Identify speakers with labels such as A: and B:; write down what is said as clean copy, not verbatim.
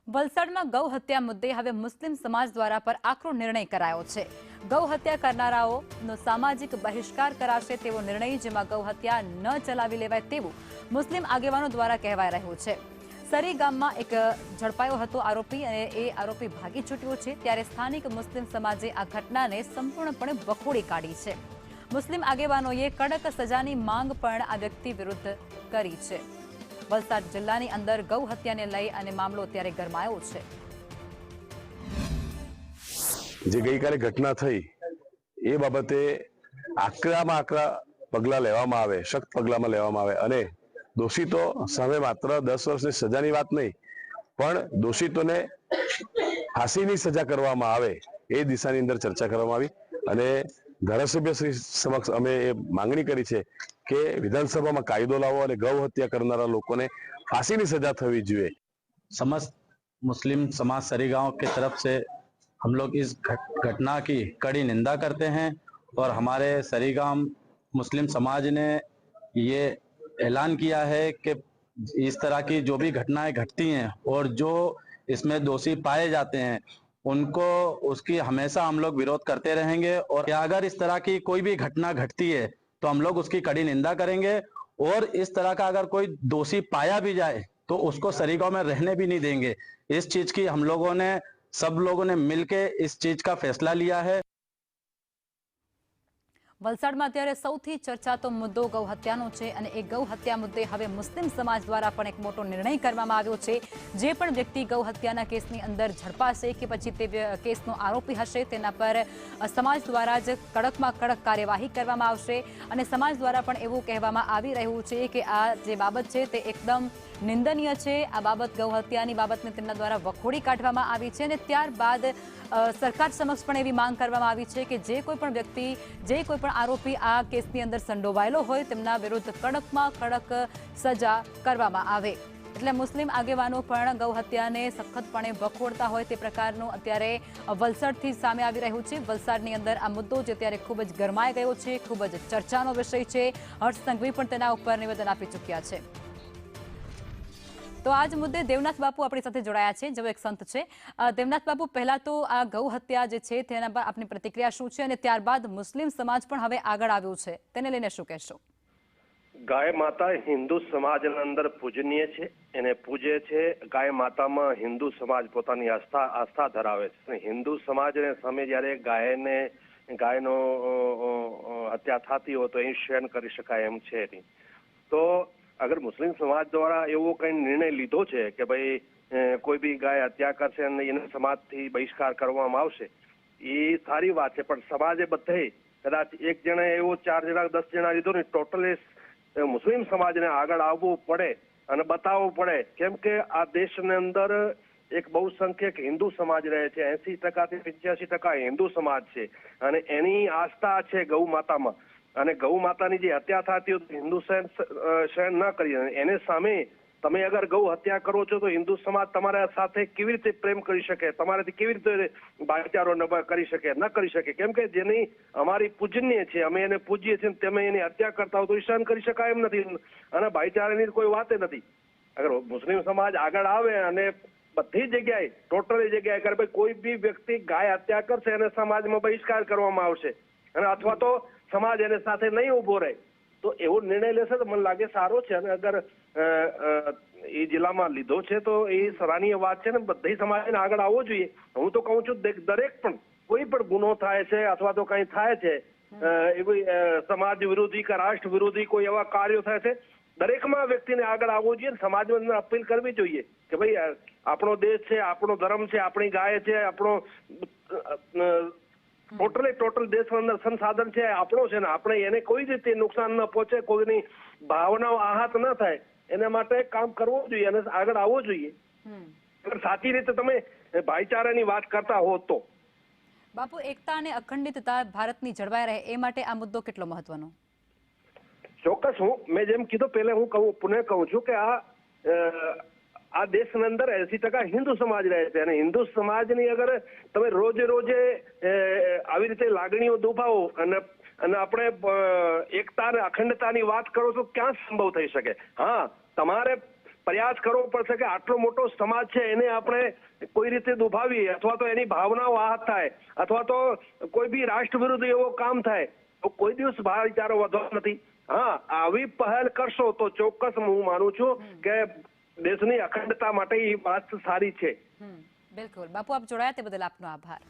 A: વલસાડમાં ગૌ હત્યા મુદ્દે હવે મુસ્લિમ સમાજ દ્વારા પર આકરો નિર્ણય કરાયો છે। ગૌ હત્યા કરનારાઓનો સામાજિક બહિષ્કાર કરાશે તેવો નિર્ણય, જેમાં ગૌ હત્યા ન ચલાવી લેવાય તેવું મુસ્લિમ આગેવાનો દ્વારા કહેવાઈ રહ્યું છે। સરી ગામમાં એક ઝડપાયો હતો આરોપી અને એ આરોપી ભાગી છૂટ્યો છે, ત્યારે સ્થાનિક મુસ્લિમ સમાજે આ ઘટનાને સંપૂર્ણપણે વખોડી કાઢી છે। મુસ્લિમ આગેવાનોએ કડક સજાની માંગ પણ આ વ્યક્તિ વિરુદ્ધ કરી છે। વલસાડ જિલ્લાની અંદર ગૌ હત્યાને લઈ અને મામલો અત્યારે ગરમાયો છે।
B: જે ગઈકાલે ઘટના થઈ એ બાબતે આકરામાં આકરા પગલાં લેવામાં આવે, સખ્ત પગલામાં લેવામાં આવે અને દોષિતો સામે માત્ર 10 વર્ષની સજાની વાત નહીં, પણ દોષિતોને ફાંસીની સજા કરવામાં આવે એ દિશાની અંદર ચર્ચા કરવામાં આવી અને ધારાસભ્ય શ્રી સમક્ષ અમે એ માંગણી કરી છે कि विधानसभा में कायदो लावो और गौ हत्या करनारा लोगों फांसी की सजा थवी જોઈએ।
C: समस्त मुस्लिम समाज सरी गांव की तरफ से हम लोग इस घटना की कड़ी निंदा करते हैं और हमारे सरी गांव मुस्लिम समाज ने ये ऐलान किया है कि इस तरह की जो भी घटनाएं घटती हैं और जो इसमें दोषी पाए जाते हैं उनको उसकी हमेशा हम लोग विरोध करते रहेंगे और अगर इस तरह की कोई भी घटना घटती है तो हम लोग उसकी कड़ी निंदा करेंगे और इस तरह का अगर कोई दोषी पाया भी जाए तो उसको सरी गांव में रहने भी नहीं देंगे। इस चीज की हम लोगों ने सब लोगों ने मिलकर इस चीज का फैसला लिया है।
A: વલસાડમાં અત્યારે સૌથી ચર્ચાતો મુદ્દો ગૌ હત્યાનો છે અને એ ગૌ હત્યા મુદ્દે હવે મુસ્લિમ સમાજ દ્વારા પણ એક મોટો નિર્ણય કરવામાં આવ્યો છે। જે પણ વ્યક્તિ ગૌ હત્યાના કેસની અંદર ઝડપાશે કે પછી તે કેસનો આરોપી હશે તેના પર સમાજ દ્વારા જ કડકમાં કડક કાર્યવાહી કરવામાં આવશે અને સમાજ દ્વારા પણ એવું કહેવામાં આવી રહ્યું છે કે આ જે બાબત છે તે એકદમ નિંદનીય છે। આ બાબત ગૌ હત્યાની બાબતને તેમના દ્વારા વખોડી કાઢવામાં આવી છે અને ત્યારબાદ સરકાર સમક્ષ પણ એવી માંગ કરવામાં આવી છે કે જે કોઈ પણ વ્યક્તિ, જે કોઈ પણ આરોપી આ કેસની અંદર સંડોવાયેલો હોય તેમના વિરુદ્ધ કડકમાં કડક સજા કરવામાં આવે। એટલે મુસ્લિમ આગેવાનો પણ ગૌ હત્યાને સખતપણે વખોડતા હોય તે પ્રકારનું અત્યારે વલસાડથી સામે આવી રહ્યું છે। વલસાડની અંદર આ મુદ્દો જે અત્યારે ખૂબ જ ગરમાઈ ગયો છે, ખૂબ જ ચર્ચાનો વિષય છે। હર્ષ સંઘવી પણ તેના ઉપર નિવેદન આપી ચૂક્યા છે। તો આજ મુદ્દે દેવનાથ બાપુ આપણી સાથે જોડાયા છે, જેઓ એક સંત છે। દેવનાથ બાપુ, પહેલા તો આ ગૌ હત્યા જે છે તેના પર આપની પ્રતિક્રિયા શું છે અને ત્યારબાદ મુસ્લિમ સમાજ પણ હવે આગળ આવ્યું છે, તેને લઈને શું કહેશો?
D: ગાય માતા હિન્દુ સમાજના અંદર પૂજનીય છે, એને પૂજે છે। ગાય માતામાં હિન્દુ સમાજ પોતાની આસ્થા ધરાવે છે। હિન્દુ સમાજને સામે જ્યારે ગાયનો હત્યા થતી હોય તો એ સહન કરી શકાય એમ છે નહીં। તો अगर मुस्लिम समाज द्वारा एवो कई निर्णय लीधो छे कि भाई कोई भी गाय हत्या करशे अने एने समाजथी बहिष्कार करवामां आवशे, ए सारी बात छे। पण समाजे बधे कदाच एक जणे एवो 4 जणा 10 जणा लीधो ने टोटली मुस्लिम समाजने आगळ आववुं पड़े अने बताववुं पड़े, केम के आ देशने अंदर एक बहुसंख्यक हिंदू समाज रहे छे। 80% થી 85% हिंदू समाज छे अने एनी आस्था छे गौ मातामां અને ગૌ માતાની જે હત્યા થતી હોય હિન્દુ સહન ન કરી, એને સામે તમે અગર ગૌ હત્યા કરો છો તો હિન્દુ સમાજ તમારા સાથે કેવી રીતે પ્રેમ કરી શકે, તમારાથી કેવી રીતે ભાઈચારો કરી શકે, ન કરી શકે। કેમ કે જેની અમારી પૂજનીય છે, અમે એને પૂજીએ છીએ, તમે એની હત્યા કરતા હો તો સહન કરી શકાય એમ નથી અને ભાઈચારાની કોઈ વાત નથી। અગર મુસ્લિમ સમાજ આગળ આવે અને બધી જગ્યાએ ટોટલી જગ્યાએ કરે ભાઈ કોઈ બી વ્યક્તિ ગાય હત્યા કરશે અને સમાજમાં બહિષ્કાર કરવામાં આવશે અને અથવા તો समाज एने साथे नहीं उभो रहे तो एवो निर्णय लेशे तो मन लागे सारो छे। अने अगर ए जिल्लामां लीधो छे तो ए सराहनीय बात छे ने बधी समाजने आगळ आववो जोईए। हूँ तो कहूं छुं दरेक पण कोई पण गुनो थाय छे अथवा तो कंई थाय छे एवी समाज विरोधी का राष्ट्र विरोधी कोई एवा कार्यो थाय छे, दरेकमां व्यक्तिने आगळ आववो जोईए। समाजने अपील करवी जोईए के भाई आपणो देश छे, आपणो धर्म छे, आपणी गाय छे, आपणो टोटल देश अंदर संसाधन है आपणो है ने आपणे एने कोई रीते नुकसान न पहुंचे, कोईनी भावनाओं आहत न थाय एना माटे काम करवो जोईए अने आगळ आववो जोईए। अगर साची रीते तमे भाईचारानी वात करता हो तो
A: बापू, एकता अने अखंडितता भारतनी जळवाई रहे ए माटे आ मुद्दो केटलो महत्वनो?
D: ચોક્કસ હું મેં જેમ કીધું પહેલે હું પુનઃ કહું છું કે આ દેશની અંદર 80% હિન્દુ સમાજ રહે છે અને હિન્દુ સમાજની અગર તમે રોજે આવી રીતે લાગણીઓ દુભાવો અને આપણે એકતા અને અખંડતાની વાત કરો તો ક્યાં સંભવ થઈ શકે? હા, તમારે પ્રયાસ કરવો પડશે કે આટલો મોટો સમાજ છે એને આપણે કોઈ રીતે દુભાવીએ અથવા તો એની ભાવનાઓ આહત થાય અથવા તો કોઈ બી રાષ્ટ્ર વિરુદ્ધ એવો કામ થાય તો કોઈ દિવસ ભાઈચારો વધવાનો નથી. હા, આવી પહેલ કરશો તો ચોક્કસ હું માનું છું કે દેશની અખંડતા માટે એ વાત સારી છે.
A: બિલકુલ બાપુ, આપ જોડાયા તે બદલ આપનો આભાર.